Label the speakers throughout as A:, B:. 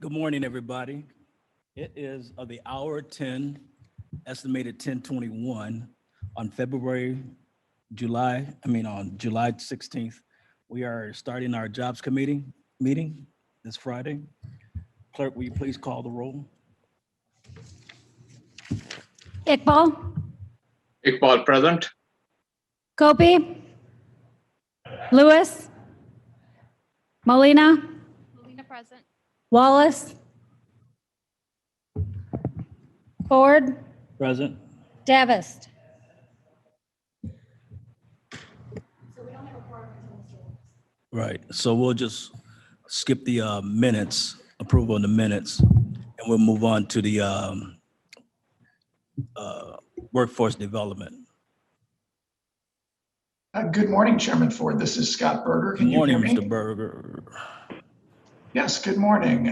A: Good morning, everybody. It is of the hour 10, estimated 10:21 on on July 16th. We are starting our Jobs Committee meeting this Friday. Clerk, will you please call the roll?
B: Iqbal,
C: Iqbal present.
B: Gopi, Lewis, Molina,
D: present.
B: Wallace, Ford,
A: Present.
B: Davist.
A: Right, so we'll just skip the minutes, approval of the minutes, and we'll move on to the workforce development.
E: Good morning, Chairman Ford. This is Scott Berger.
A: Good
E: Can you
A: morning,
E: hear me?
A: Mr. Berger.
E: Yes, good morning.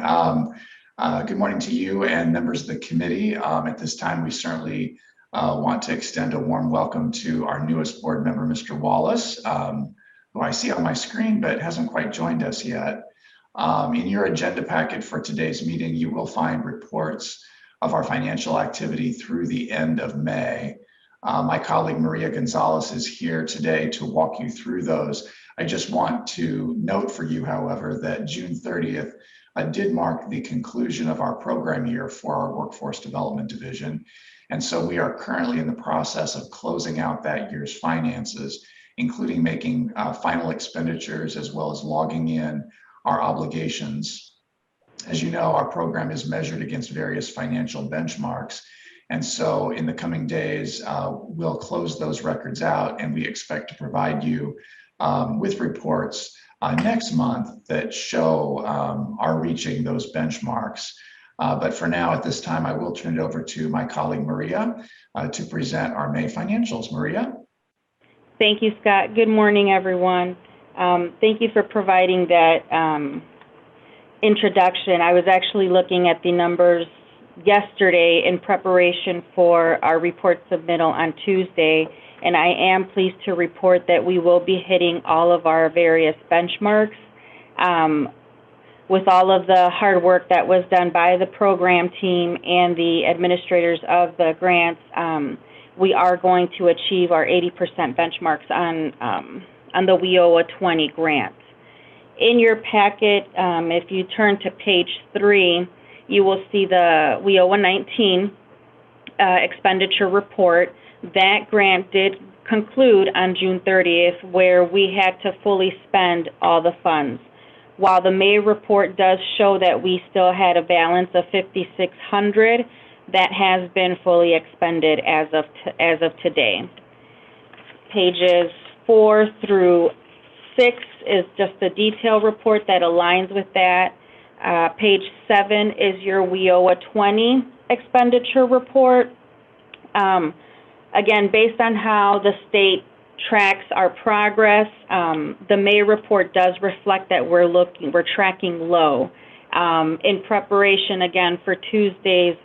E: Good morning to you and members of the committee. At this time, we certainly want to extend a warm welcome to our newest board member, Mr. Wallace, who I see on my screen but hasn't quite joined us yet. In your agenda packet for today's meeting, you will find reports of our financial activity through the end of May. My colleague Maria Gonzalez is here today to walk you through those. I just want to note for you, however, that June 30th did mark the conclusion of our program year for our Workforce Development Division. And so we are currently in the process of closing out that year's finances, including making final expenditures as well as logging in our obligations. As you know, our program is measured against various financial benchmarks. And so in the coming days, we'll close those records out, and we expect to provide you with reports next month that show our reaching those benchmarks. But for now, at this time, I will turn it over to my colleague Maria to present our May financials. Maria?
F: Thank you, Scott. Good morning, everyone. Thank you for providing that introduction. I was actually looking at the numbers yesterday in preparation for our report submittal on Tuesday, and I am pleased to report that we will be hitting all of our various benchmarks. With all of the hard work that was done by the program team and the administrators of the grants, we are going to achieve our 80% benchmarks on the WIOA 20 grant. In your packet, if you turn to page 3, you will see the WIOA 19 expenditure report. That grant did conclude on June 30th, where we had to fully spend all the funds. While the May report does show that we still had a balance of $5,600, that has been fully expended as of today. Pages 4 through 6 is just a detail report that aligns with that. Page 7 is your WIOA 20 expenditure report. Again, based on how the state tracks our progress, the May report does reflect that we're tracking low. In preparation, again, for Tuesday's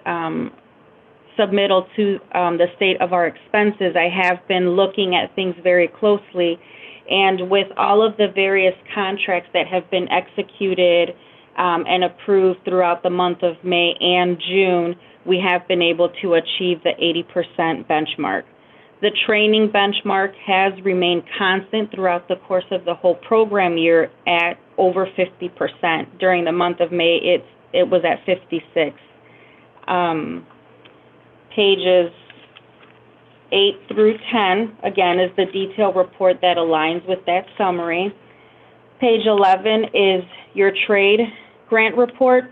F: submittal to the state of our expenses, I have been looking at things very closely, and with all of the various contracts that have been executed and approved throughout the month of May and June, we have been able to achieve the 80% benchmark. The training benchmark has remained constant throughout the course of the whole program year at over 50%. During the month of May, it was at 56. Pages 8 through 10, again, is the detailed report that aligns with that summary. Page 11 is your trade grant report.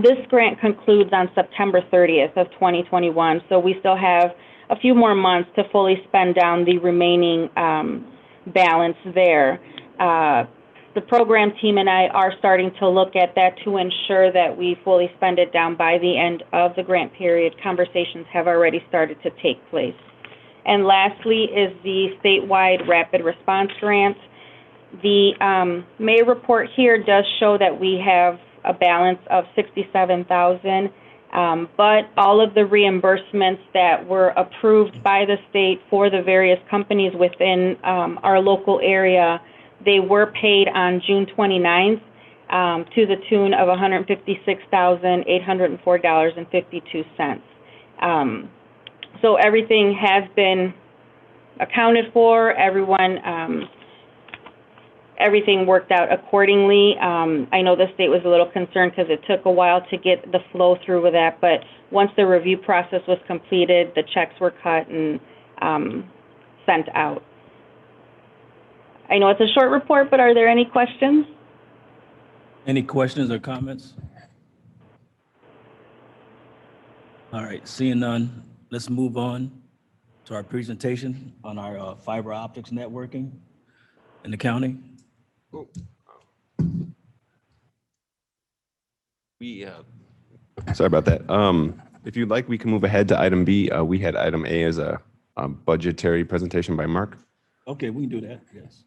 F: This grant concludes on September 30th of 2021, so we still have a few more months to fully spend down the remaining balance there. The program team and I are starting to look at that to ensure that we fully spend it down by the end of the grant period. Conversations have already started to take place. And lastly is the statewide rapid response grant. The May report here does show that we have a balance of $67,000, but all of the reimbursements that were approved by the state for the various companies within our local area, they were paid on June 29th. to the tune of $156,804.52. So everything has been accounted for. Everything worked out accordingly. I know the state was a little concerned because it took a while to get the flow through with that, but once the review process was completed, the checks were cut and sent out. I know it's a short report, but are there any questions?
A: Any questions or comments? All right, seeing none, let's move on to our presentation on our fiber optics networking in the county.
D: Sorry about that. If you'd like, we can move ahead to item B. We had item A as a budgetary presentation by Mark.
A: Okay, we can do that, yes.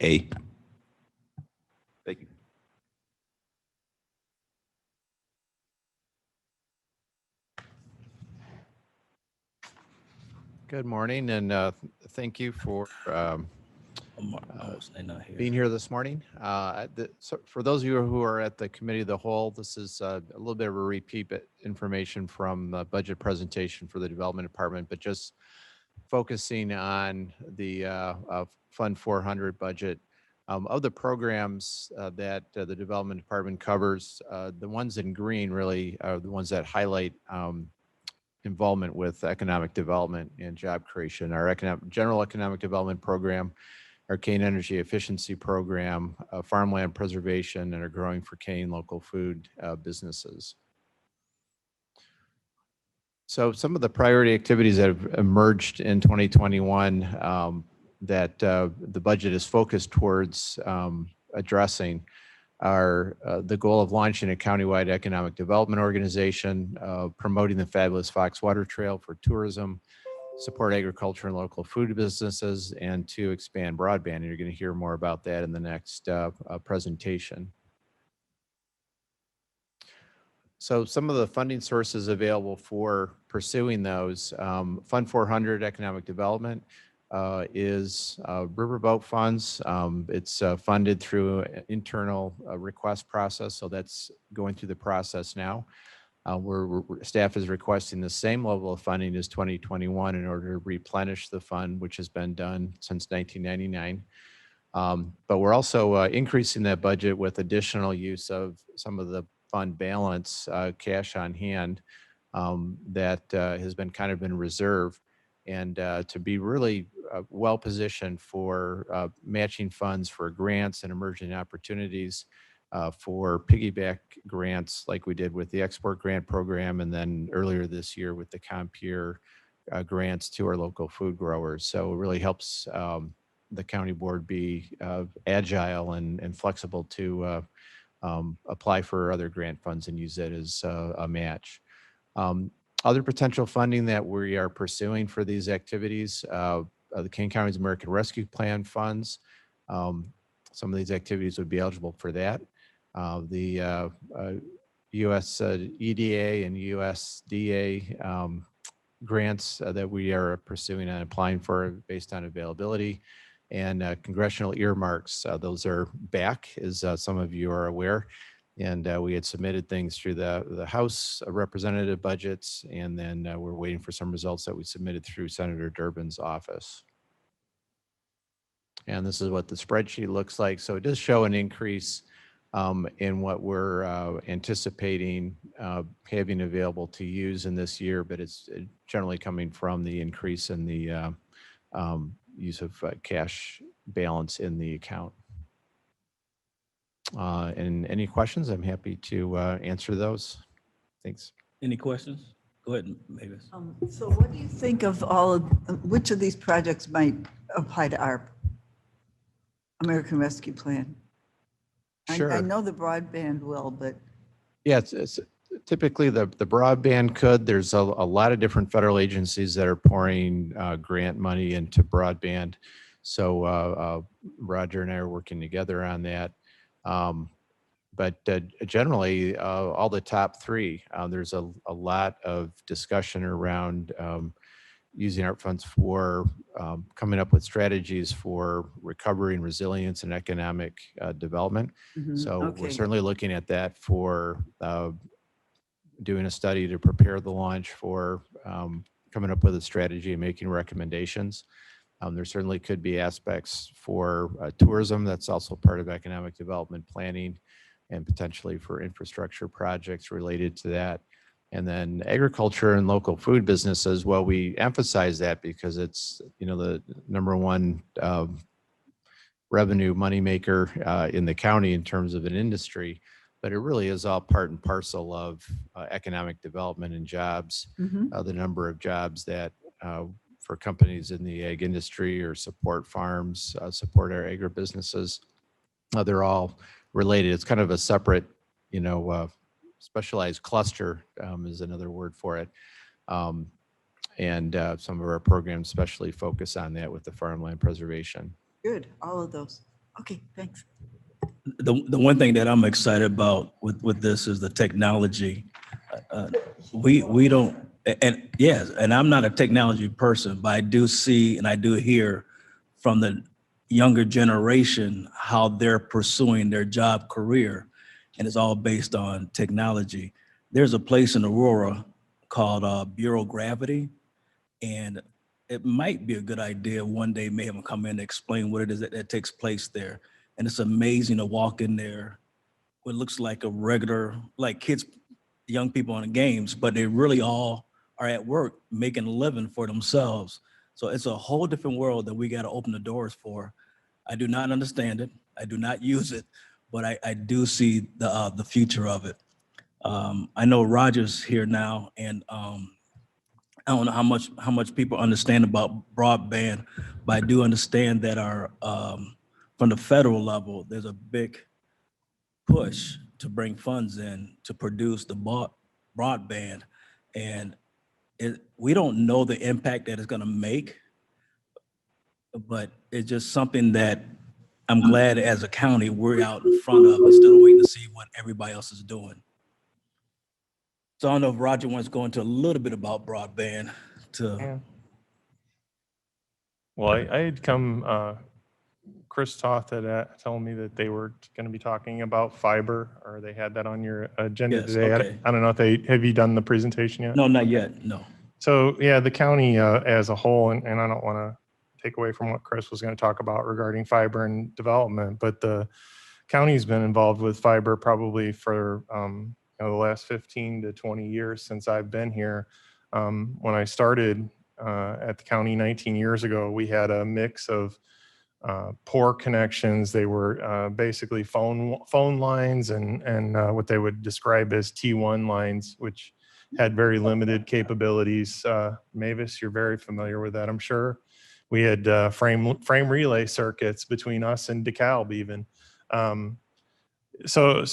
D: A. Thank you.
G: Good morning, and thank you for
A: They're not here.
G: being here this morning. So for those of you who are at the committee of the whole, this is a little bit of a repeat information from the budget presentation for the development department, but just focusing on the Fund 400 budget. Of the programs that the development department covers, the ones in green really are the ones that highlight involvement with economic development and job creation. Our general economic development program, our Kane Energy Efficiency Program, farmland preservation, and our Growing for Kane local food businesses. So some of the priority activities that have emerged in 2021 that the budget is focused towards addressing are the goal of launching a countywide economic development organization, promoting the fabulous Fox Water Trail for tourism, support agriculture and local food businesses, and to expand broadband. And you're going to hear more about that in the next presentation. So some of the funding sources available for pursuing those, Fund 400 Economic Development is riverboat funds. It's funded through an internal request process, so that's going through the process now. Staff is requesting the same level of funding as 2021 in order to replenish the fund, which has been done since 1999. But we're also increasing that budget with additional use of some of the fund balance, cash on hand that has been kind of in reserve, and to be really well positioned for matching funds for grants and emerging opportunities, for piggyback grants like we did with the export grant program, and then earlier this year with the Compeer grants to our local food growers. So it really helps the county board be agile and flexible to apply for other grant funds and use that as a match. Other potential funding that we are pursuing for these activities, the Kane County's American Rescue Plan funds. Some of these activities would be eligible for that. The US EDA and USDA grants that we are pursuing and applying for based on availability, and congressional earmarks. Those are back, as some of you are aware. And we had submitted things through the House representative budgets, and then we're waiting for some results that we submitted through Senator Durbin's office. And this is what the spreadsheet looks like. So it does show an increase in what we're anticipating having available to use in this year, but it's generally coming from the increase in the use of cash balance in the account. And any questions, I'm happy to answer those. Thanks.
A: Any questions? Go ahead, Mavis.
H: So what do you think of which of these projects might apply to our American Rescue Plan?
G: Sure.
H: I know the broadband will, but.
G: Yeah, it's typically the broadband could. There's a lot of different federal agencies that are pouring grant money into broadband. So Roger and I are working together on that. But generally, all the top three, there's a lot of discussion around using ARP funds for coming up with strategies for recovery and resilience and economic development.
H: Mhm.
G: So we're
H: Okay.
G: certainly looking at that for doing a study to prepare the launch for coming up with a strategy and making recommendations. There certainly could be aspects for tourism that's also part of economic development planning, and potentially for infrastructure projects related to that. And then agriculture and local food businesses, well, we emphasize that because it's, the number one revenue moneymaker in the county in terms of an industry, but it really is all part and parcel of economic development and jobs.
H: Mhm.
G: The number of jobs that for companies in the ag industry or support farms, support our agribusinesses, they're all related. It's kind of a separate, specialized cluster is another word for it. And some of our programs especially focus on that with the farmland preservation.
H: Good, all of those. Okay, thanks.
A: The one thing that I'm excited about with this is the technology. We don't, and yes, and I'm not a technology person, but I do see and I do hear from the younger generation how they're pursuing their job career, and it's all based on technology. There's a place in Aurora called Bureau Gravity, and it might be a good idea one day, may have them come in and explain what it is that takes place there. And it's amazing to walk in there, what looks like a regular, like kids, young people on the games, but they really all are at work making a living for themselves. So it's a whole different world that we got to open the doors for. I do not understand it. I do not use it, but I do see the future of it. I know Roger's here now, and I don't know how much people understand about broadband, but I do understand that our from the federal level, there's a big push to bring funds in to produce the broadband, and we don't know the impact that it's going to make, but it's just something that I'm glad as a county we're out in front of instead of waiting to see what everybody else is doing. So I don't know if Roger wants to go into a little bit about broadband to.
I: Yeah. Well, I had come, Chris Toth had told me that they were going to be talking about fiber, or they had that on your agenda
A: Yes,
I: today.
A: okay.
I: I don't know if have you done the presentation yet?
A: No, not yet, no.
I: So yeah, the county as a whole, and I don't want to take away from what Chris was going to talk about regarding fiber and development, but the county's been involved with fiber probably for the last 15 to 20 years since I've been here. When I started at the county 19 years ago, we had a mix of poor connections. They were basically phone lines and what they would describe as T1 lines, which had very limited capabilities. Mavis, you're very familiar with that, I'm sure. We had frame relay circuits between us and DeKalb even. So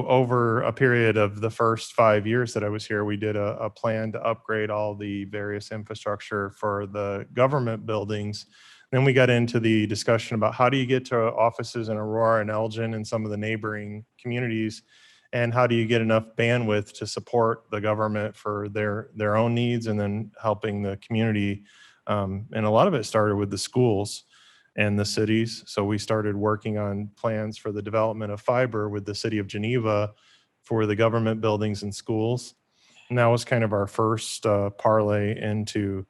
I: over a period of the first 5 years that I was here, we did a plan to upgrade all the various infrastructure for the government buildings. Then we got into the discussion about how do you get to offices in Aurora and Elgin and some of the neighboring communities, and how do you get enough bandwidth to support the government for their own needs and then helping the community. And a lot of it started with the schools and the cities. So we started working on plans for the development of fiber with the city of Geneva for the government buildings and schools. And that was kind of our first parlay into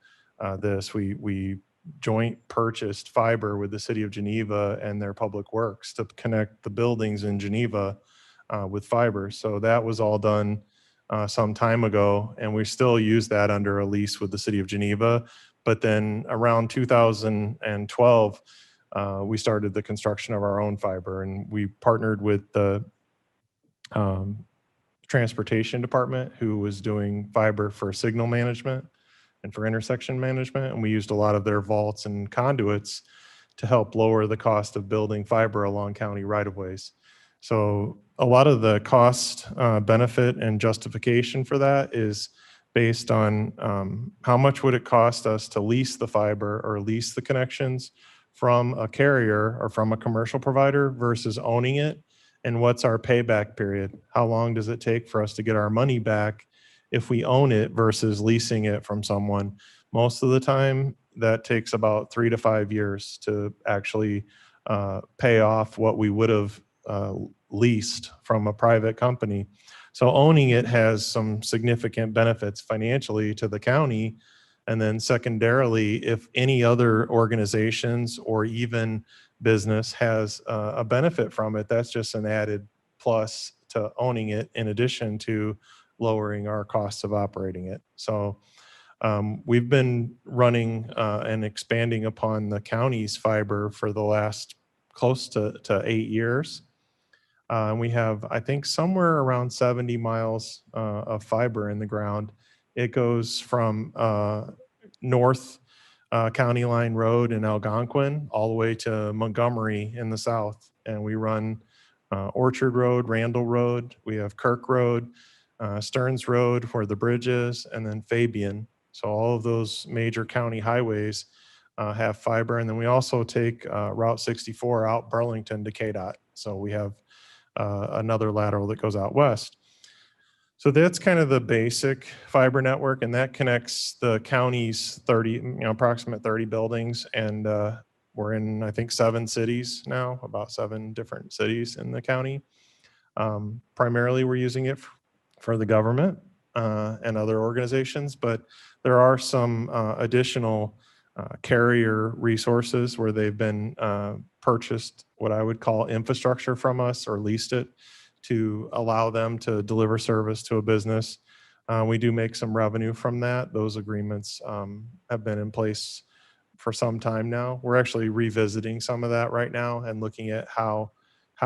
I: this. We joint purchased fiber with the city of Geneva and their public works to connect the buildings in Geneva with fiber. So that was all done some time ago, and we still use that under a lease with the city of Geneva. But then around 2012, we started the construction of our own fiber, and we partnered with the transportation department, who was doing fiber for signal management and for intersection management. And we used a lot of their vaults and conduits to help lower the cost of building fiber along county right-of-ways. So a lot of the cost, benefit, and justification for that is based on how much would it cost us to lease the fiber or lease the connections from a carrier or from a commercial provider versus owning it, and what's our payback period? How long does it take for us to get our money back if we own it versus leasing it from someone? Most of the time, that takes about 3 to 5 years to actually pay off what we would have leased from a private company. So owning it has some significant benefits financially to the county. And then secondarily, if any other organizations or even business has a benefit from it, that's just an added plus to owning it, in addition to lowering our costs of operating it. So we've been running and expanding upon the county's fiber for the last close to 8 years. And we have, I think, somewhere around 70 miles of fiber in the ground. It goes from North County Line Road in Algonquin all the way to Montgomery in the south. And we run Orchard Road, Randall Road, we have Kirk Road, Stearns Road where the bridge is, and then Fabian. So all of those major county highways have fiber. And then we also take Route 64 out Burlington to KDOT. So we have another lateral that goes out west. So that's kind of the basic fiber network, and that connects the county's approximate 30 buildings. And we're in, I think, 7 cities now, about 7 different cities in the county. Primarily, we're using it for the government and other organizations, but there are some additional carrier resources where they've been purchased what I would call infrastructure from us or leased it to allow them to deliver service to a business. We do make some revenue from that. Those agreements have been in place for some time now. We're actually revisiting some of that right now and looking at how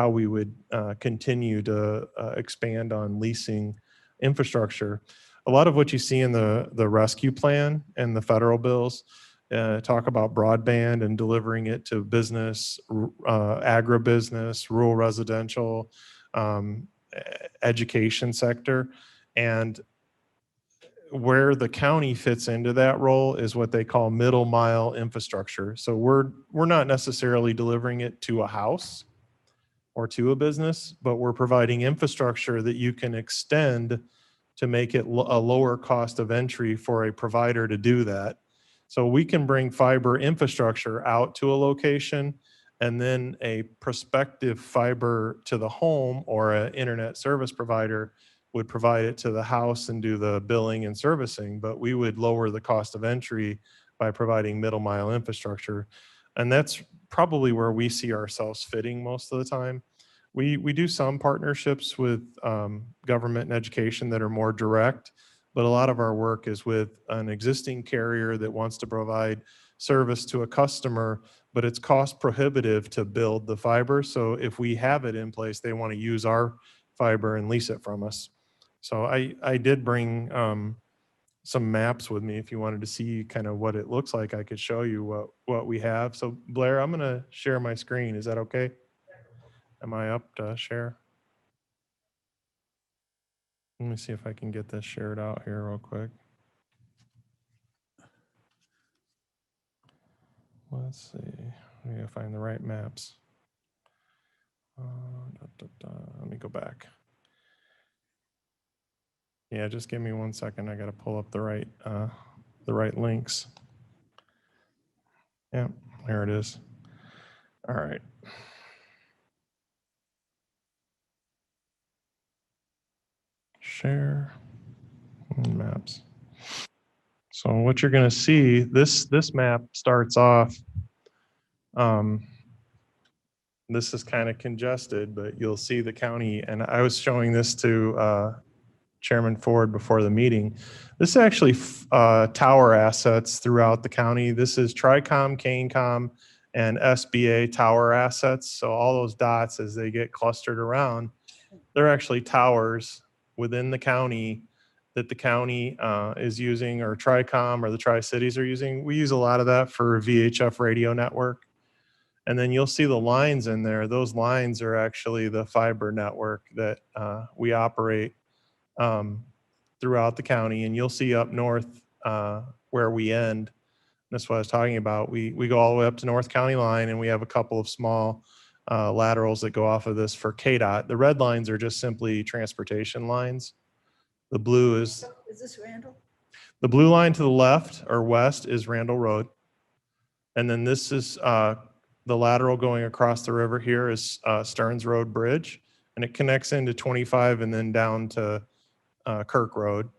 I: we would continue to expand on leasing infrastructure. A lot of what you see in the rescue plan and the federal bills talk about broadband and delivering it to business, agribusiness, rural residential, education sector. And where the county fits into that role is what they call middle mile infrastructure. So we're not necessarily delivering it to a house or to a business, but we're providing infrastructure that you can extend to make it a lower cost of entry for a provider to do that. So we can bring fiber infrastructure out to a location, and then a prospective fiber to the home or an internet service provider would provide it to the house and do the billing and servicing, but we would lower the cost of entry by providing middle mile infrastructure. And that's probably where we see ourselves fitting most of the time. We do some partnerships with government and education that are more direct, but a lot of our work is with an existing carrier that wants to provide service to a customer, but it's cost prohibitive to build the fiber. So if we have it in place, they want to use our fiber and lease it from us. So I did bring some maps with me. If you wanted to see kind of what it looks like, I could show you what we have. So Blair, I'm going to share my screen. Is that okay? Am I up to share? Let me see if I can get this shared out here real quick. Let's see. We gotta find the right maps. Let me go back. Yeah, just give me 1 second. I gotta pull up the right links. Yeah, there it is. All right. Share maps. So what you're going to see, this map starts off, this is kind of congested, but you'll see the county, and I was showing this to Chairman Ford before the meeting. This is actually tower assets throughout the county. This is Tricom, Canecom, and SBA tower assets. So all those dots, as they get clustered around, they're actually towers within the county that the county is using, or Tricom or the Tri-Cities are using. We use a lot of that for VHF radio network. And then you'll see the lines in there. Those lines are actually the fiber network that we operate throughout the county. And you'll see up north where we end. That's what I was talking about. We go all the way up to North County Line, and we have a couple of small laterals that go off of this for KDOT. The red lines are just simply transportation lines. The blue is
H: this Randall?
I: The blue line to the left or west is Randall Road. And then this is the lateral going across the river here is Stearns Road Bridge. And it connects into 25 and then down to Kirk Road.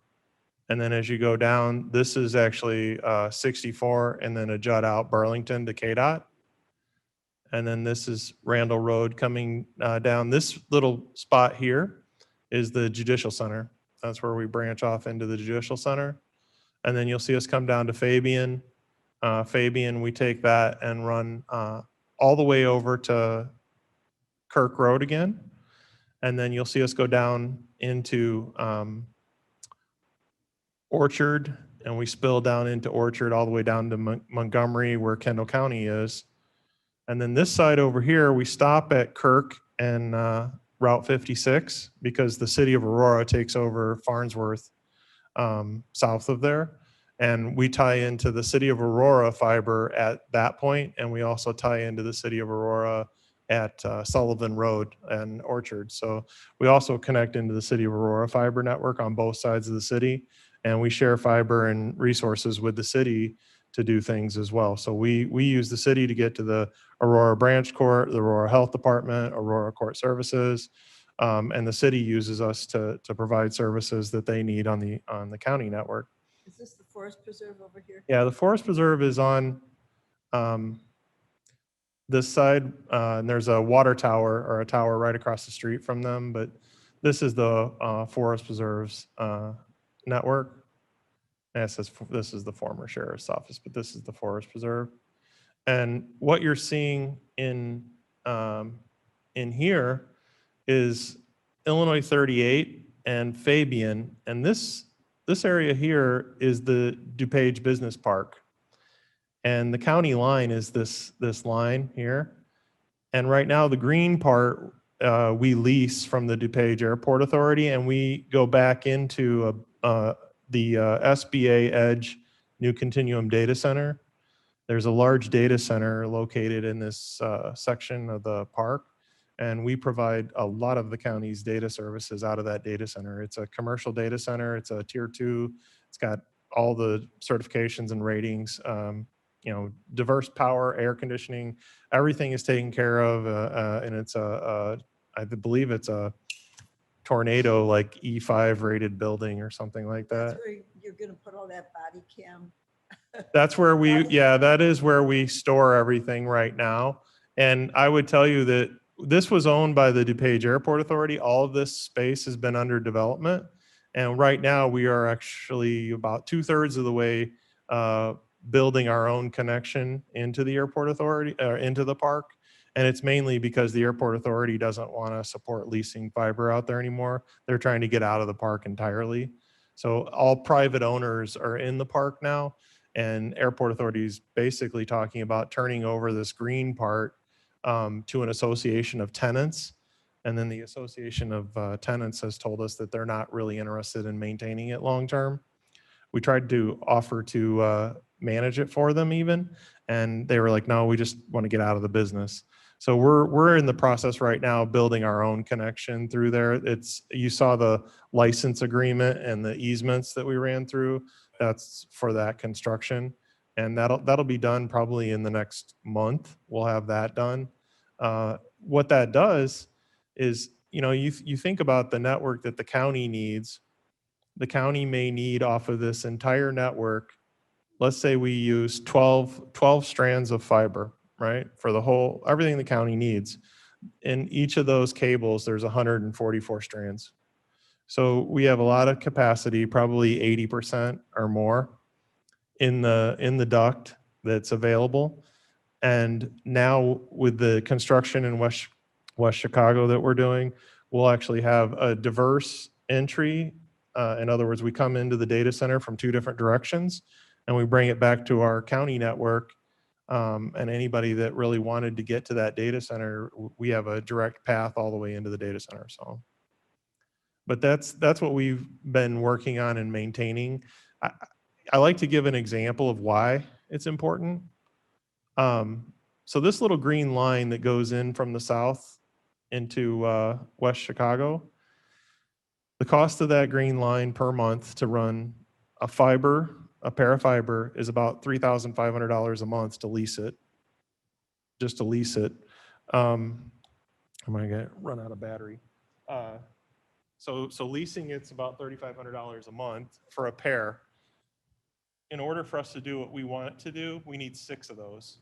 I: And then as you go down, this is actually 64 and then a jut out Burlington to KDOT. And then this is Randall Road coming down. This little spot here is the Judicial Center. That's where we branch off into the Judicial Center. And then you'll see us come down to Fabian. Fabian, we take that and run all the way over to Kirk Road again. And then you'll see us go down into Orchard, and we spill down into Orchard all the way down to Montgomery, where Kendall County is. And then this side over here, we stop at Kirk and Route 56 because the city of Aurora takes over Farnsworth south of there. And we tie into the city of Aurora fiber at that point, and we also tie into the city of Aurora at Sullivan Road and Orchard. So we also connect into the city of Aurora fiber network on both sides of the city, and we share fiber and resources with the city to do things as well. So we use the city to get to the Aurora Branch Court, the Aurora Health Department, Aurora Court Services, and the city uses us to provide services that they need on the county network.
H: Is this the forest preserve over here?
I: Yeah, the forest preserve is on this side, and there's a water tower or a tower right across the street from them, but this is the forest preserves network. And it says this is the former sheriff's office, but this is the forest preserve. And what you're seeing in here is Illinois 38 and Fabian, and this area here is the DuPage Business Park. And the county line is this line here. And right now the green part we lease from the DuPage Airport Authority, and we go back into the SBA Edge New Continuum Data Center. There's a large data center located in this section of the park, and we provide a lot of the county's data services out of that data center. It's a commercial data center. It's a tier 2. It's got all the certifications and ratings, diverse power, air conditioning, everything is taken care of. And it's I believe it's a tornado like E5 rated building or something like that.
H: That's where you're going to put all that body cam.
I: That's where that is where we store everything right now. And I would tell you that this was owned by the DuPage Airport Authority. All of this space has been under development. And right now we are actually about 2/3 of the way building our own connection into the airport authority, into the park. And it's mainly because the airport authority doesn't want to support leasing fiber out there anymore. They're trying to get out of the park entirely. So all private owners are in the park now, and airport authority is basically talking about turning over this green part to an association of tenants. And then the association of tenants has told us that they're not really interested in maintaining it long-term. We tried to offer to manage it for them even, and they were like, no, we just want to get out of the business. So we're in the process right now of building our own connection through there. You saw the license agreement and the easements that we ran through. That's for that construction, and that'll be done probably in the next month. We'll have that done. What that does is, you think about the network that the county needs. The county may need off of this entire network. Let's say we use 12 strands of fiber, right? For everything the county needs. In each of those cables, there's 144 strands. So we have a lot of capacity, probably 80% or more in the duct that's available. And now with the construction in West Chicago that we're doing, we'll actually have a diverse entry. In other words, we come into the data center from 2 different directions, and we bring it back to our county network. And anybody that really wanted to get to that data center, we have a direct path all the way into the data center. So, but that's what we've been working on and maintaining. I like to give an example of why it's important. So this little green line that goes in from the south into West Chicago, the cost of that green line per month to run a pair of fiber is about $3,500 a month to lease it, just to lease it. I'm gonna run out of battery. So leasing it's about $3,500 a month for a pair. In order for us to do what we want it to do, we need 6 of those.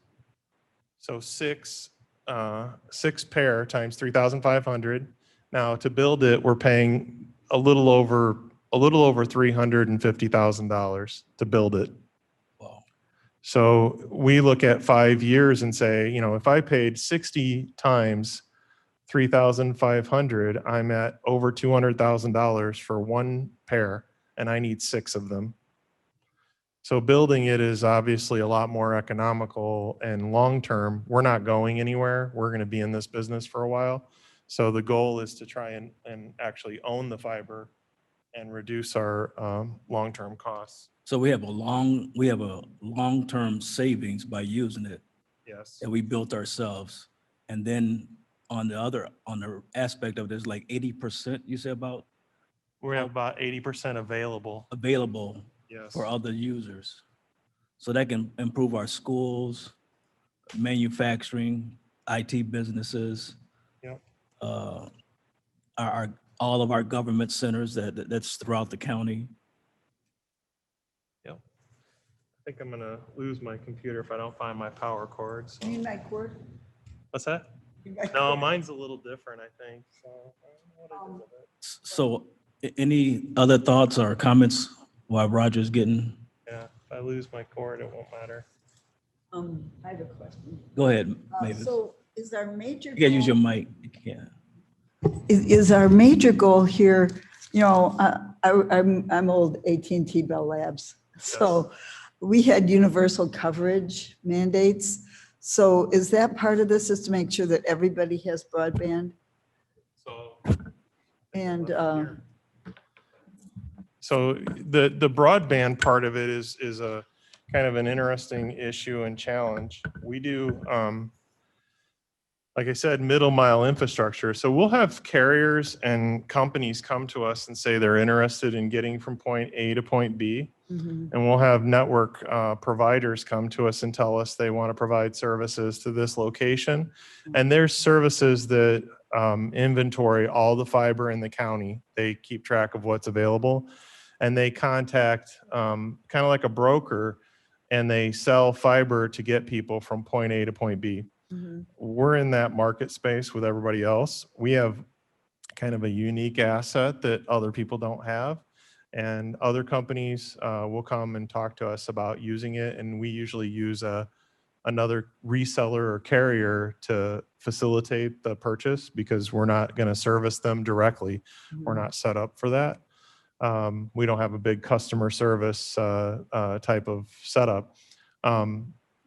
I: So six pair times 3,500. Now to build it, we're paying a little over $350,000 to build it.
A: Wow.
I: So we look at 5 years and say, you know, if I paid 60 times 3,500, I'm at over $200,000 for one pair, and I need 6 of them. So building it is obviously a lot more economical and long-term. We're not going anywhere. We're going to be in this business for a while. So the goal is to try and actually own the fiber and reduce our long-term costs.
A: So we have a long-term savings by using it
I: Yes.
A: that we built ourselves. And then on the aspect of this, like 80%, you said about
I: We have about 80% available.
A: Yes, for other users. So that can improve our schools, manufacturing, IT businesses.
I: Yep.
A: All of our government centers that's throughout the county.
I: Yep. I think I'm gonna lose my computer if I don't find my power cord. So.
H: You mean my cord?
I: What's that? No, mine's a little different, I think. So I don't know what I did with it.
A: So any other thoughts or comments while Roger's getting?
I: Yeah, if I lose my cord, it won't matter.
H: I have a question.
A: Go ahead, Mavis.
H: So is our major
A: You gotta use
H: goal-
A: your mic. You can't.
H: Is our major goal here, you know, I'm old AT&T Bell Labs. So we had universal coverage mandates. So is that part of this, is to make sure that everybody has broadband?
I: So.
H: And
I: So the broadband part of it is a kind of an interesting issue and challenge. We do, like I said, middle mile infrastructure. So we'll have carriers and companies come to us and say they're interested in getting from point A to point B.
H: mhm,
I: And we'll have network providers come to us and tell us they want to provide services to this location. And there's services that inventory all the fiber in the county. They keep track of what's available. And they contact kind of like a broker, and they sell fiber to get people from point A to point B.
H: mhm.
I: We're in that market space with everybody else. We have kind of a unique asset that other people don't have. And other companies will come and talk to us about using it. And we usually use another reseller or carrier to facilitate the purchase, because we're not going to service them directly. We're not set up for that. We don't have a big customer service type of setup.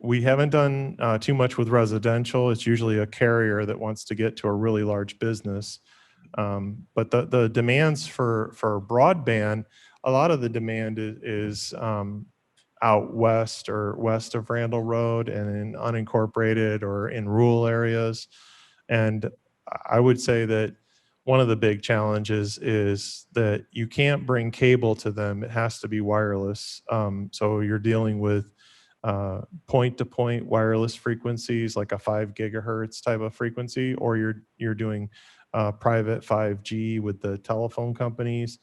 I: We haven't done too much with residential. It's usually a carrier that wants to get to a really large business. But the demands for broadband, a lot of the demand is out west or west of Randall Road and in unincorporated or in rural areas. And I would say that one of the big challenges is that you can't bring cable to them. It has to be wireless. So you're dealing with point-to-point wireless frequencies, like a 5 gigahertz type of frequency, or you're doing private 5G with the telephone companies.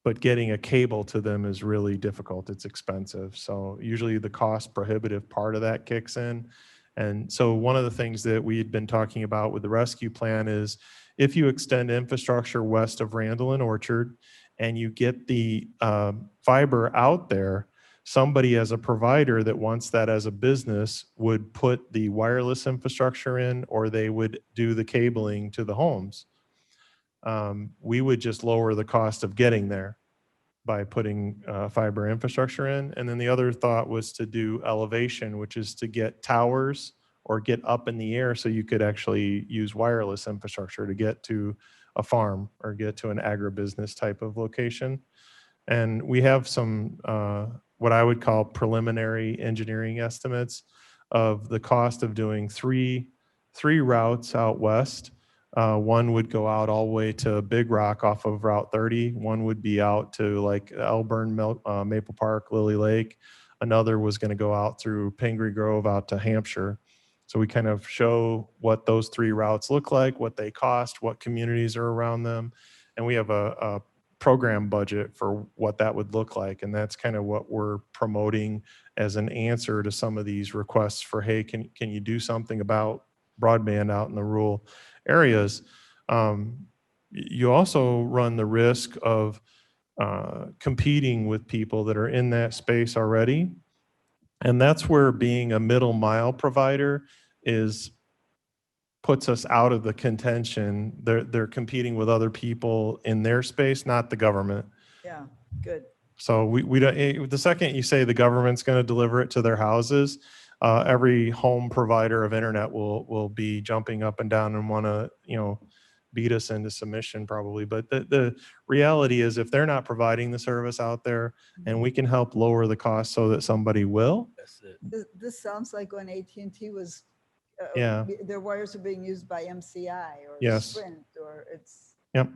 I: But getting a cable to them is really difficult. It's expensive. So usually the cost prohibitive part of that kicks in. And so one of the things that we had been talking about with the rescue plan is, if you extend infrastructure west of Randall and Orchard and you get the fiber out there, somebody as a provider that wants that as a business would put the wireless infrastructure in, or they would do the cabling to the homes. We would just lower the cost of getting there by putting fiber infrastructure in. And then the other thought was to do elevation, which is to get towers or get up in the air so you could actually use wireless infrastructure to get to a farm or get to an agribusiness type of location. And we have some what I would call preliminary engineering estimates of the cost of doing three routes out west One would go out all the way to Big Rock off of Route 30. One would be out to like Elburn, Maple Park, Lily Lake. Another was going to go out through Pingree Grove out to Hampshire. So we kind of show what those 3 routes look like, what they cost, what communities are around them. And we have a program budget for what that would look like. And that's kind of what we're promoting as an answer to some of these requests for, hey, can you do something about broadband out in the rural areas? You also run the risk of competing with people that are in that space already. And that's where being a middle mile provider puts us out of the contention. They're competing with other people in their space, not the government.
H: Yeah, good.
I: So we don't, the second you say the government's going to deliver it to their houses, every home provider of internet will be jumping up and down and want to, beat us into submission probably. But the reality is, if they're not providing the service out there and we can help lower the cost so that somebody will.
A: That's it.
H: This sounds like when AT&T was,
I: Yeah.
H: their wires are being used by MCI or
I: Yes.
H: Sprint, or it's
I: Yep.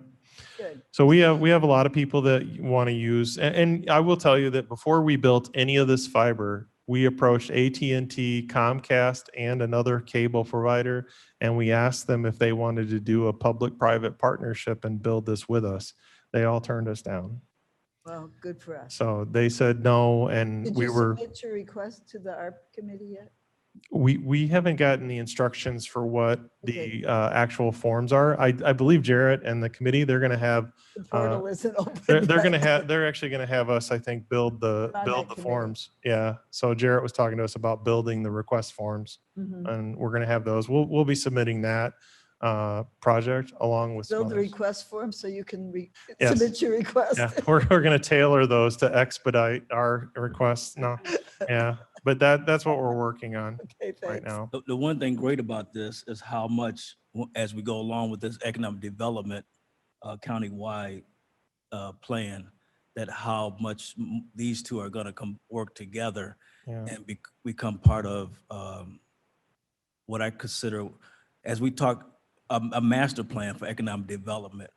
H: good.
I: So we have a lot of people that want to use, and I will tell you that before we built any of this fiber, we approached AT&T, Comcast, and another cable provider, and we asked them if they wanted to do a public-private partnership and build this with us. They all turned us down.
H: Well, good for us.
I: So they said no, and
H: Did
I: we
H: you
I: were.
H: submit your request to the ARP committee yet?
I: We haven't gotten the instructions for what
H: Okay.
I: the actual forms are. I believe Jarrett and the committee, they're going to have.
H: The portal isn't open.
I: They're going to
H: yet.
I: have. They're actually going to have us, I think, build the
H: On that committee.
I: forms. Yeah. So Jarrett was talking to us about building the request forms,
H: Mhm.
I: and we're going to have those. We'll be submitting that project along with. some
H: Build the
I: others.
H: request form so you can
I: Yes.
H: submit your request.
I: Yeah, we're going to tailor those to expedite our requests. No. Yeah. But that's what we're working on
H: Okay,
I: right
H: thanks.
I: now.
A: The one thing great about this is how much, as we go along with this economic development countywide plan, that how much these two are going to work together
I: Yeah.
A: and become part of what I consider, as we talk, a master plan for economic development.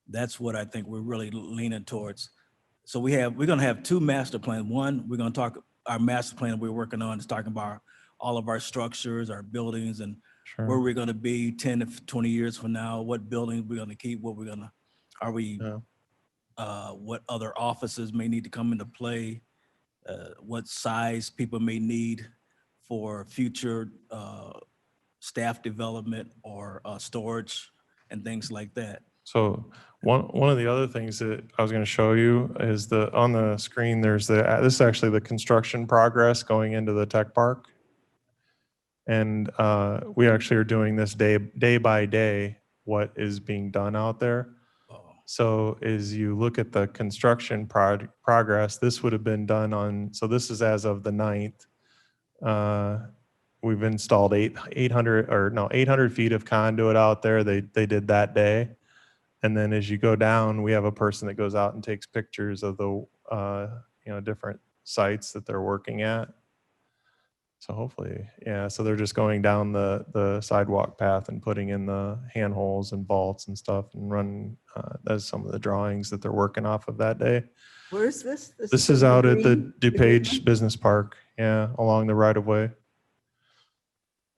A: That's what I think we're really leaning towards. So we're going to have 2 master plans. One, we're going to talk, our master plan we're working on is talking about all of our structures, our buildings, and
I: Sure.
A: where we're going to be 10 to 20 years from now, what buildings we're going to keep, what other offices may need to come into play, what size people may need for future staff development or storage and things like that.
I: So one of the other things that I was going to show you is on the screen, this is actually the construction progress going into the tech park. And we actually are doing this day by day, what is being done out there. So as you look at the construction progress, this would have been done so this is as of the 9th. We've installed 800 feet of conduit out there. They did that day. And then as you go down, we have a person that goes out and takes pictures of the different sites that they're working at. So hopefully, yeah, so they're just going down the sidewalk path and putting in the handholds and bolts and stuff and running. That's some of the drawings that they're working off of that day.
H: Where is this?
I: This is out at the
H: green
I: DuPage Business Park, yeah, along the right of way.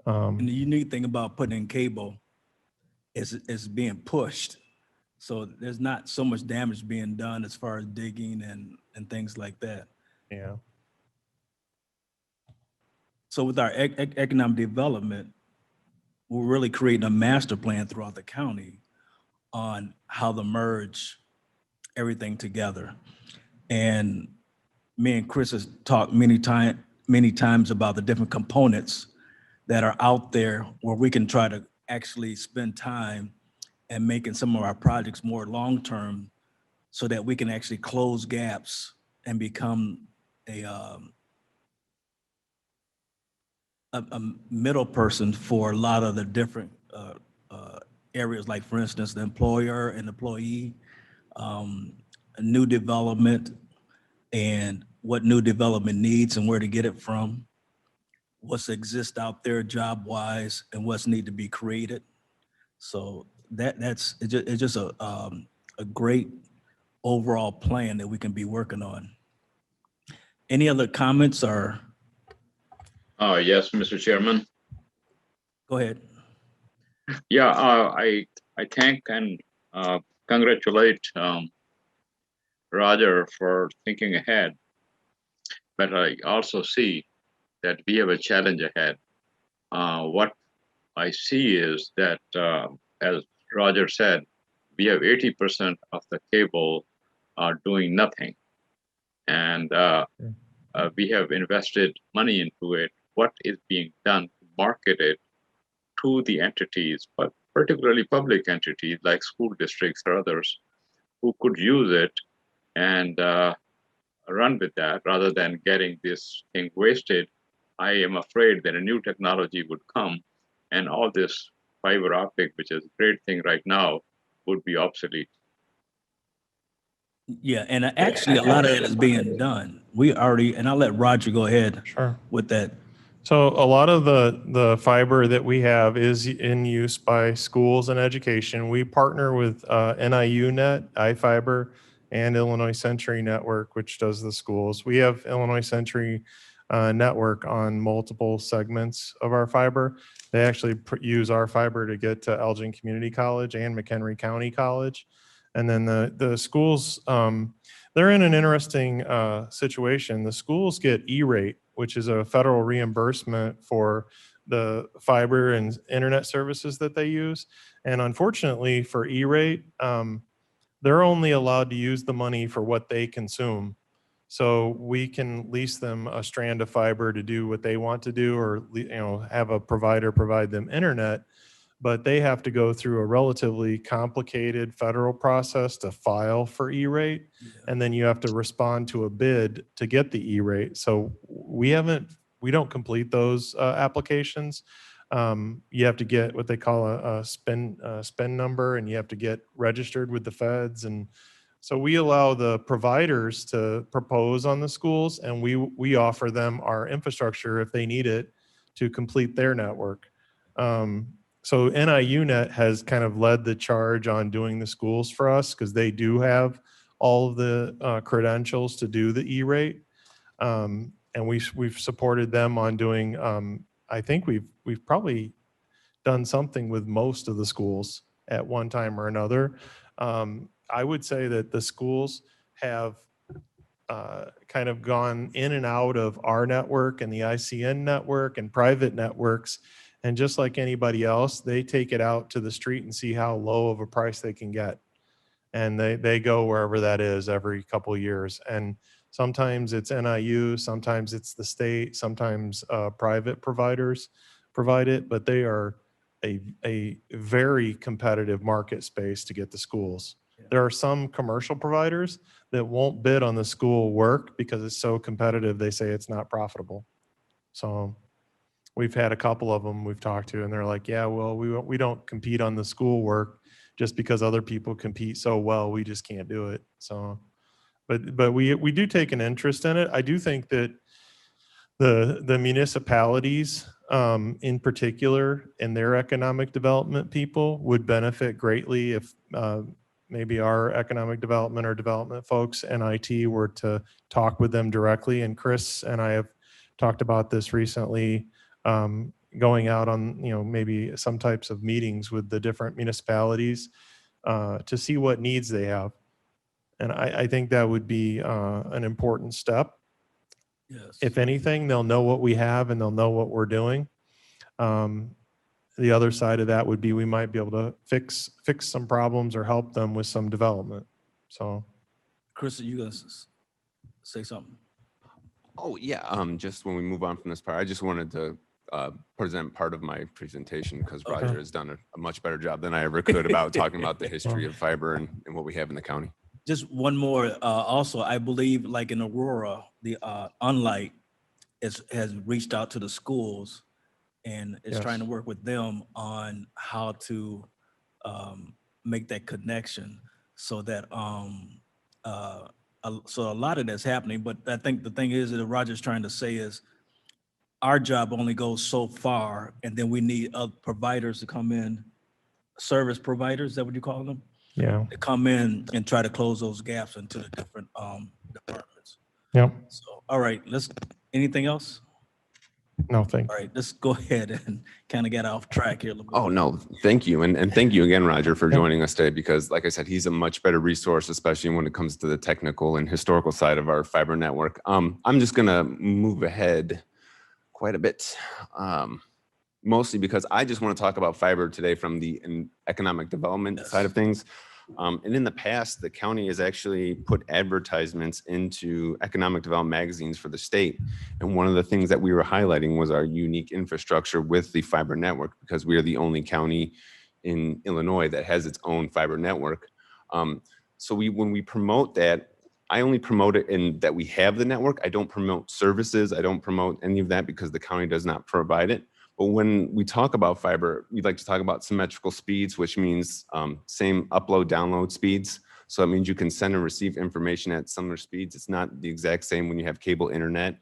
A: And the unique thing about putting in cable is being pushed. So there's not so much damage being done as far as digging and things like that.
I: Yeah.
A: So with our economic development, we're really creating a master plan throughout the county on how to merge everything together. And me and Chris has talked many times about the different components that are out there where we can try to actually spend time and making some of our projects more long-term so that we can actually close gaps and become a middle person for a lot of the different areas, like for instance, the employer and employee, new development and what new development needs and where to get it from, what's exist out there job-wise and what's need to be created. So it's just a great overall plan that we can be working on. Any other comments or
C: Yes, Mr. Chairman.
A: go ahead?
C: Yeah, I thank and congratulate Roger for thinking ahead, but I also see that we have a challenge ahead. What I see is that, as Roger said, we have 80% of the cable doing nothing, and we have invested money into it. What is being done to market it to the entities, but particularly public entities like school districts or others who could use it and run with that rather than getting this thing wasted? I am afraid that a new technology would come and all this fiber optic, which is a great thing right now, would be obsolete.
A: Yeah, and actually a lot of it is being done. We already, and I'll let Roger go ahead
I: Sure.
A: with that.
I: So a lot of the fiber that we have is in use by schools and education. We partner with NIU Net, iFiber, and Illinois Century Network, which does the schools. We have Illinois Century Network on multiple segments of our fiber. They actually use our fiber to get to Elgin Community College and McHenry County College. And then the schools, they're in an interesting situation. The schools get E-rate, which is a federal reimbursement for the fiber and internet services that they use. And unfortunately for E-rate, they're only allowed to use the money for what they consume. So we can lease them a strand of fiber to do what they want to do, or have a provider provide them internet, but they have to go through a relatively complicated federal process to file for E-rate, and then you have to respond to a bid to get the E-rate. So we don't complete those applications. You have to get what they call a spend number, and you have to get registered with the feds. And so we allow the providers to propose on the schools, and we offer them our infrastructure if they need it to complete their network. So NIU Net has kind of led the charge on doing the schools for us, because they do have all of the credentials to do the E-rate. And we've supported them on doing, I think we've probably done something with most of the schools at one time or another. I would say that the schools have kind of gone in and out of our network and the ICN network and private networks. And just like anybody else, they take it out to the street and see how low of a price they can get. And they go wherever that is every couple of years. And sometimes it's NIU, sometimes it's the state, sometimes private providers provide it, but they are a very competitive market space to get the schools. There are some commercial providers that won't bid on the school work because it's so competitive, they say it's not profitable. So we've had a couple of them we've talked to, and they're like, yeah, well, we don't compete on the school work just because other people compete so well, we just can't do it. So, but we do take an interest in it. I do think that the municipalities in particular and their economic development people would benefit greatly if maybe our economic development or development folks and IT were to talk with them directly. And Chris and I have talked about this recently, going out on, maybe some types of meetings with the different municipalities to see what needs they have. And I think that would be an important step.
A: Yes.
I: If anything, they'll know what we have and they'll know what we're doing. The other side of that would be we might be able to fix some problems or help them with some development. So,
A: Chris, are you gonna say something?
D: Oh, yeah. Just when we move on from this part, I just wanted to present part of my presentation because
I: Okay.
D: Roger has done a much better job than I ever could about talking about the history of fiber and what we have in the county.
A: Just one more. Also, I believe like in Aurora, the Unlight has reached out to the schools and is
I: Yes.
A: trying to work with them on how to make that connection so that so a lot of that's happening. But I think the thing is that Roger's trying to say is our job only goes so far, and then we need providers to come in service providers, is that what you call them?
I: Yeah.
A: They come in and try to close those gaps into the different departments.
I: Yep.
A: So, all right, anything else?
I: No, thanks.
A: All right, let's go ahead and kind of get off track here a little bit.
D: Oh, no, thank you. And thank you again, Roger, for
I: Yeah.
D: joining us today, because like I said, he's a much better resource, especially when it comes to the technical and historical side of our fiber network. I'm just gonna move ahead quite a bit, mostly because I just want to talk about fiber today from the economic development side of things. And in the past, the county has actually put advertisements into economic development magazines for the state. And one of the things that we were highlighting was our unique infrastructure with the fiber network, because we are the only county in Illinois that has its own fiber network. So when we promote that, I only promote it in that we have the network. I don't promote services. I don't promote any of that because the county does not provide it. But when we talk about fiber, we'd like to talk about symmetrical speeds, which means same upload, download speeds. So it means you can send and receive information at similar speeds. It's not the exact same when you have cable internet.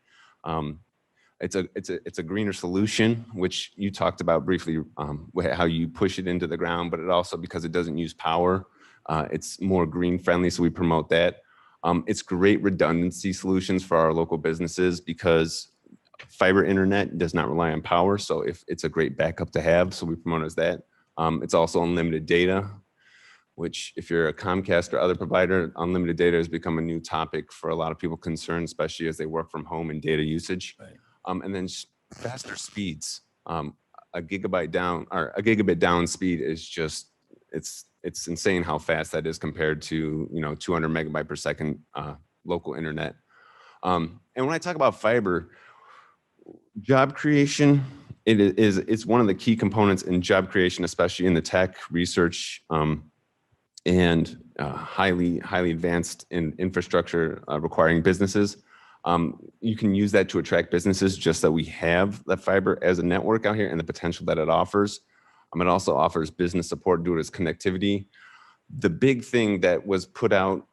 D: It's a greener solution, which you talked about briefly, how you push it into the ground, but it also, because it doesn't use power, it's more green friendly. So we promote that. It's great redundancy solutions for our local businesses because fiber internet does not rely on power. So if it's a great backup to have, so we promote as that. It's also unlimited data, which if you're a Comcast or other provider, unlimited data has become a new topic for a lot of people concerned, especially as they work from home and data usage.
A: Right.
D: And then faster speeds. A gigabit down speed is just, it's insane how fast that is compared to 200 megabyte per second local internet. And when I talk about fiber, job creation, it's one of the key components in job creation, especially in the tech research and highly advanced in infrastructure requiring businesses. You can use that to attract businesses, just that we have that fiber as a network out here and the potential that it offers. It also offers business support due to its connectivity. The big thing that was put out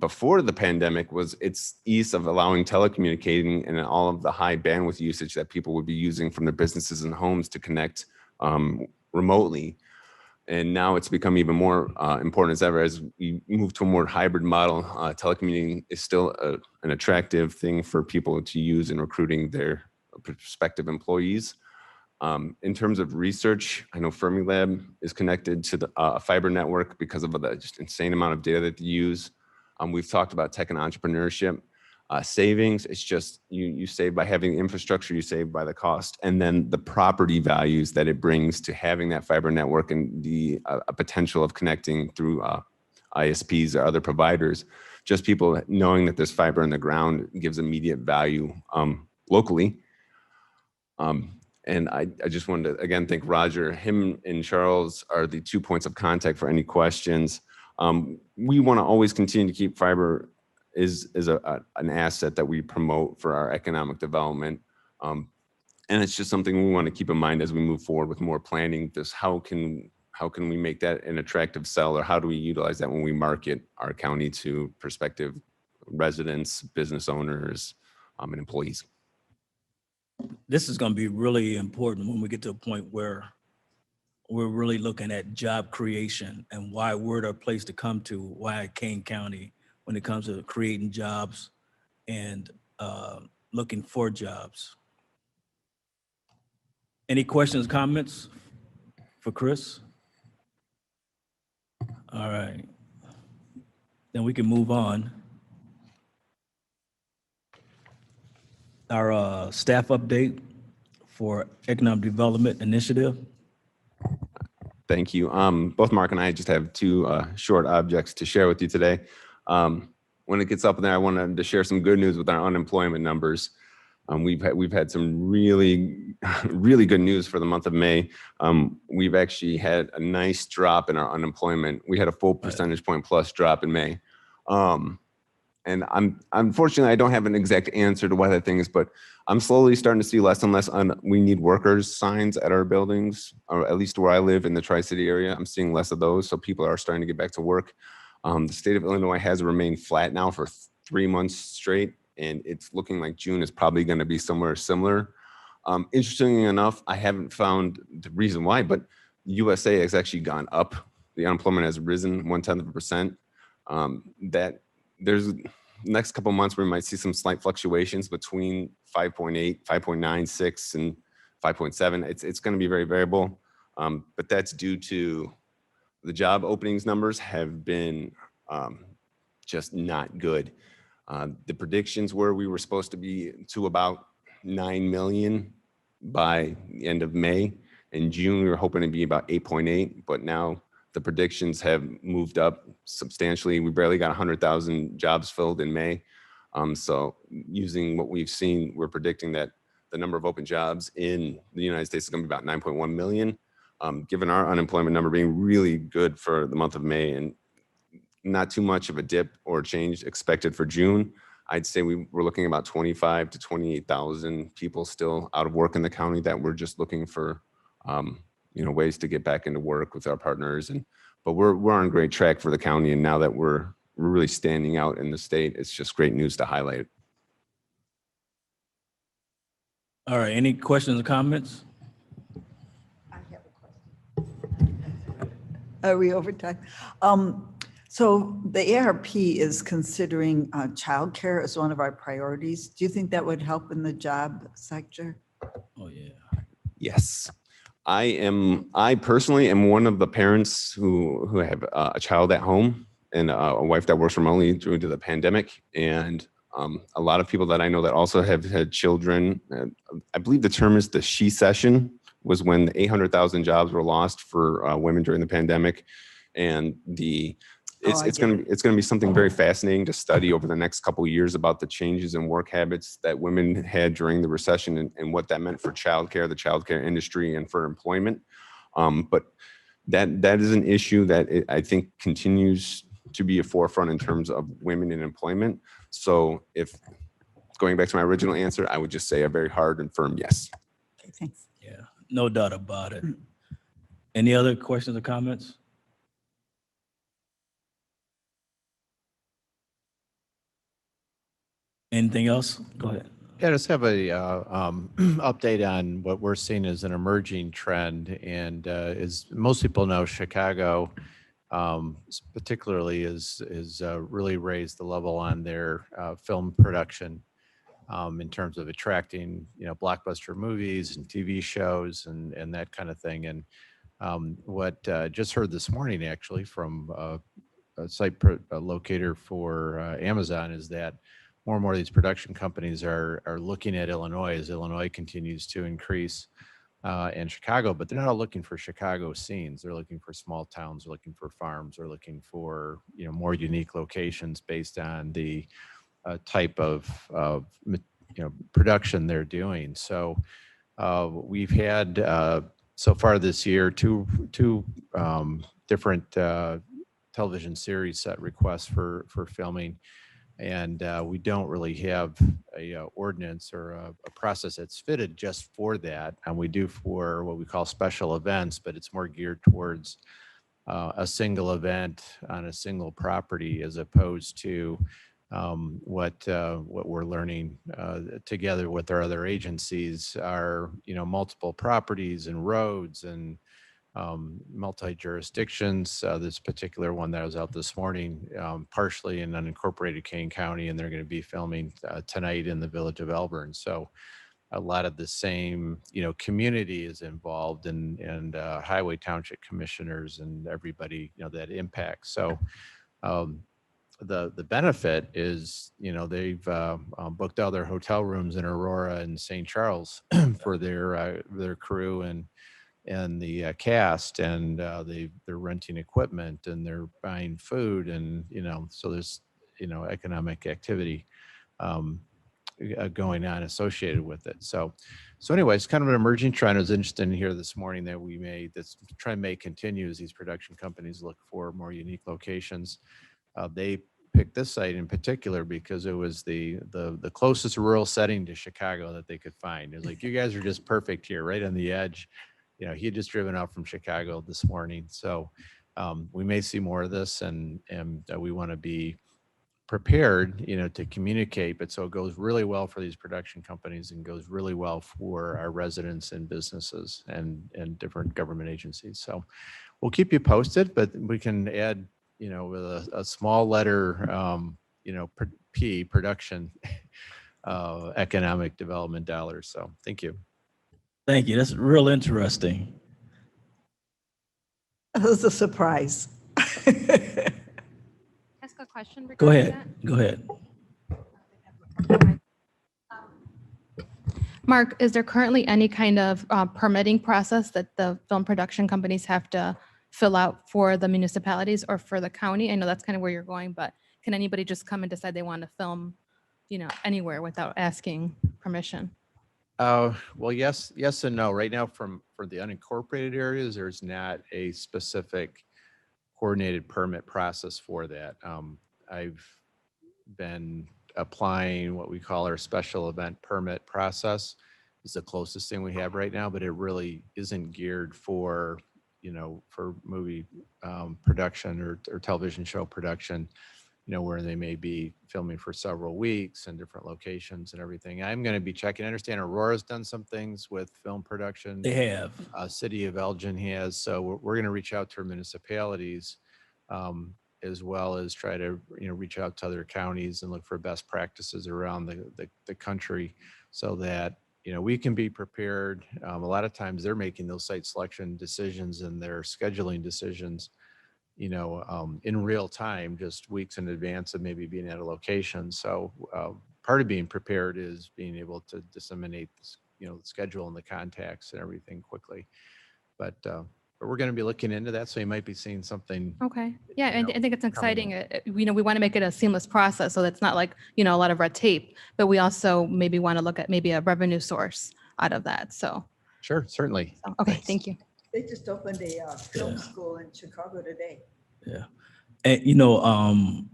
D: before the pandemic was its ease of allowing telecommunicating and all of the high bandwidth usage that people would be using from their businesses and homes to connect remotely. And now it's become even more important as ever as we move to a more hybrid model. Telecommuting is still an attractive thing for people to use in recruiting their prospective employees. In terms of research, I know Fermilab is connected to the fiber network because of the just insane amount of data that they use. We've talked about tech and entrepreneurship. Savings, it's just you save by having the infrastructure, you save by the cost, and then the property values that it brings to having that fiber network and the potential of connecting through ISPs or other providers. Just people knowing that there's fiber in the ground gives immediate value locally. And I just wanted to, again, thank Roger. Him and Charles are the 2 points of contact for any questions. We want to always continue to keep fiber is an asset that we promote for our economic development. And it's just something we want to keep in mind as we move forward with more planning. Just how can we make that an attractive sell, or how do we utilize that when we market our county to prospective residents, business owners, and employees?
A: This is going to be really important when we get to a point where we're really looking at job creation and why we're the place to come to, why Kane County, when it comes to creating jobs and looking for jobs. Any questions, comments for Chris? All right. Then we can move on. Our staff update for Economic Development Initiative.
D: Thank you. Both Mark and I just have two short objects to share with you today. When it gets up in there, I wanted to share some good news with our unemployment numbers. We've had some really good news for the month of May. We've actually had a nice drop in our unemployment. We had a full percentage point plus drop in May. And unfortunately, I don't have an exact answer to why that thing is, but I'm slowly starting to see less and less we need workers signs at our buildings, or at least where I live in the Tri-City area. I'm seeing less of those. So people are starting to get back to work. The state of Illinois has remained flat now for 3 months straight, and it's looking like June is probably going to be somewhere similar. Interestingly enough, I haven't found the reason why, but USA has actually gone up. The unemployment has risen 0.1%. That there's next couple of months we might see some slight fluctuations between 5.8, 5.9, 6, and 5.7. It's going to be very variable, but that's due to the job openings numbers have been just not good. The predictions were we were supposed to be to about 9 million by the end of May. In June, we were hoping to be about 8.8, but now the predictions have moved up substantially. We barely got 100,000 jobs filled in May. So using what we've seen, we're predicting that the number of open jobs in the United States is going to be about 9.1 million. Given our unemployment number being really good for the month of May and not too much of a dip or change expected for June, I'd say we're looking about 25 to 28,000 people still out of work in the county that we're just looking for, ways to get back into work with our partners. But we're on great track for the county. And now that we're really standing out in the state, it's just great news to highlight.
A: All right, any questions or comments?
H: I have a question. Are we over time? So the ARP is considering childcare as one of our priorities. Do you think that would help in the job sector?
A: Oh, yeah.
D: Yes. I personally am one of the parents who have a child at home and a wife that works remotely due to the pandemic. And a lot of people that I know that also have had children, I believe the term is the she-cession, was when 800,000 jobs were lost for women during the pandemic. And it's going to be something very fascinating to study over the next couple of years about the changes in work habits that women had during the recession and what that meant for childcare, the childcare industry, and for employment. But that is an issue that I think continues to be a forefront in terms of women in employment. So if going back to my original answer, I would just say a very hard and firm yes.
H: Okay, thanks.
A: Yeah, no doubt about it. Any other questions or comments? Anything else? Go ahead.
G: Yeah, I just have a update on what we're seeing as an emerging trend. And as most people know, Chicago particularly is really raised the level on their film production in terms of attracting, blockbuster movies and TV shows and that kind of thing. And what just heard this morning, actually, from a site locator for Amazon is that more and more of these production companies are looking at Illinois as Illinois continues to increase and Chicago, but they're not looking for Chicago scenes. They're looking for small towns, they're looking for farms, they're looking for, more unique locations based on the type of production they're doing. So we've had so far this year two different television series set requests for filming. And we don't really have a ordinance or a process that's fitted just for that. And we do for what we call special events, but it's more geared towards a single event on a single property, as opposed to what we're learning together with our other agencies are, multiple properties and roads and multi-jurisdictions. This particular one that was out this morning, partially in unincorporated Kane County, and they're going to be filming tonight in the village of Elburn. So a lot of the same, community is involved and highway township commissioners and everybody, that impacts. So the benefit is, they've booked all their hotel rooms in Aurora and St. Charles for their crew and the cast, and they're renting equipment and they're buying food, and so there's economic activity going on associated with it. So anyway, it's kind of an emerging trend. I was interested in here this morning that this trend may continue as these production companies look for more unique locations. They picked this site in particular because it was the closest rural setting to Chicago that they could find. It was like, you guys are just perfect here, right on the edge. He had just driven out from Chicago this morning. So we may see more of this, and we want to be prepared, to communicate, but so it goes really well for these production companies and goes really well for our residents and businesses and different government agencies. So we'll keep you posted, but we can add, with a small letter, P, production, economic development dollars. So thank you.
A: Thank you. That's real interesting.
H: It was a surprise.
J: Ask a question
A: Go
J: regarding
A: ahead. Go ahead.
J: that? Mark, is there currently any kind of permitting process that the film production companies have to fill out for the municipalities or for the county? I know that's kind of where you're going, but can anybody just come and decide they want to film, anywhere without asking permission?
G: Well, yes and no. Right now, for the unincorporated areas, there's not a specific coordinated permit process for that. I've been applying what we call our special event permit process. Is the closest thing we have right now, but it really isn't geared for, for movie production or television show production, where they may be filming for several weeks in different locations and everything. I'm going to be checking. I understand Aurora's done some things with film production.
A: They have.
G: City of Elgin has. So we're going to reach out to our municipalities as well as try to, reach out to other counties and look for best practices around the country so that, we can be prepared. A lot of times they're making those site selection decisions and their scheduling decisions, in real time, just weeks in advance of maybe being at a location. So part of being prepared is being able to disseminate, the schedule and the contacts and everything quickly. But we're going to be looking into that. So you might be seeing something.
J: Okay. Yeah,
G: you know,
J: I think it's exciting.
G: coming
J: We want to make it a seamless process so that's not like, a lot of red tape, but we also maybe want to look at maybe a revenue source out of that. So,
G: Sure, certainly.
J: okay,
G: Thanks.
J: thank you.
H: They just opened a film
A: Yeah.
H: school in Chicago today.
A: Yeah. And,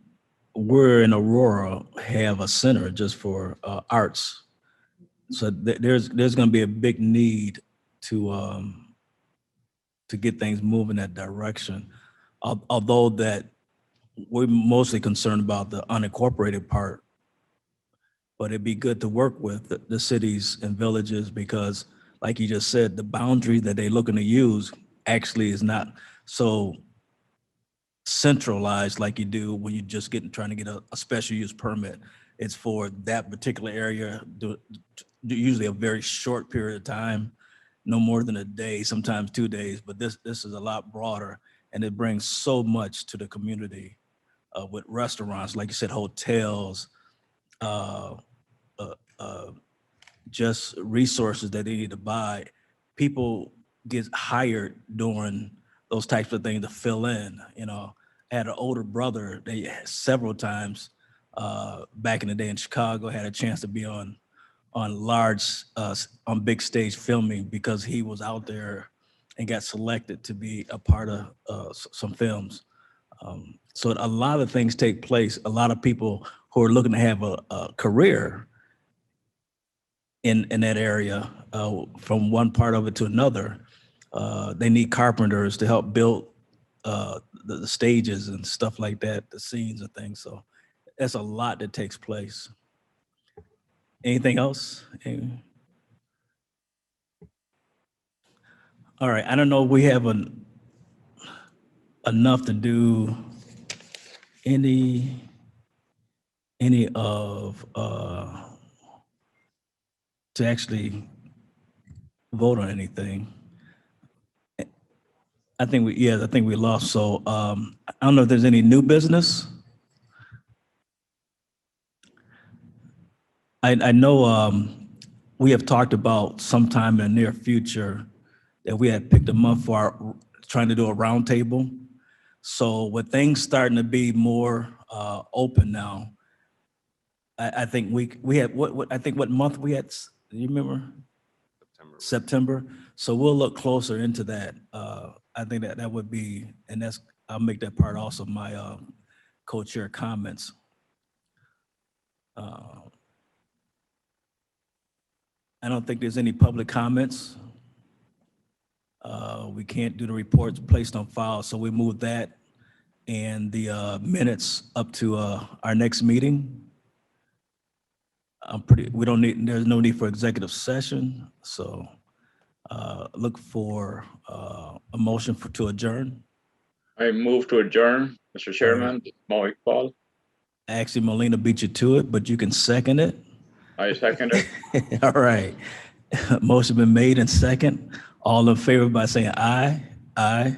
A: we're in Aurora have a center just for arts. So there's going to be a big need to get things moving that direction. Although that we're mostly concerned about the unincorporated part, but it'd be good to work with the cities and villages because, like you just said, the boundary that they're looking to use actually is not so centralized like you do when you just trying to get a special use permit. It's for that particular area, usually a very short period of time, no more than a day, sometimes 2 days. But this is a lot broader, and it brings so much to the community with restaurants, like you said, hotels, just resources that they need to buy. People get hired during those types of things to fill in. I had an older brother, they several times back in the day in Chicago, had a chance to be on big stage filming because he was out there and got selected to be a part of some films. So a lot of things take place. A lot of people who are looking to have a career in that area, from one part of it to another, they need carpenters to help build the stages and stuff like that, the scenes and things. So that's a lot that takes place. Anything else? All right, I don't know if we have enough to do any of to actually vote on anything. I think we lost. So I don't know if there's any new business. I know we have talked about sometime in the near future that we had picked a month for trying to do a roundtable. So with things starting to be more open now, I think we had what month we had? Do you remember? September. So we'll look closer into that. I think that would be, and I'll make that part also of my co-chair comments. I don't think there's any public comments. We can't do the reports placed on file, so we move that. and the minutes up to our next meeting. There's no need for executive session, so look for a motion to adjourn.
C: I move to adjourn, Mr. Chairman, Mohik Paul.
A: Actually, Molina beat you to it, but you can second it.
C: I second it.
A: All right. Motion been made and second. All in favor by saying aye. Aye.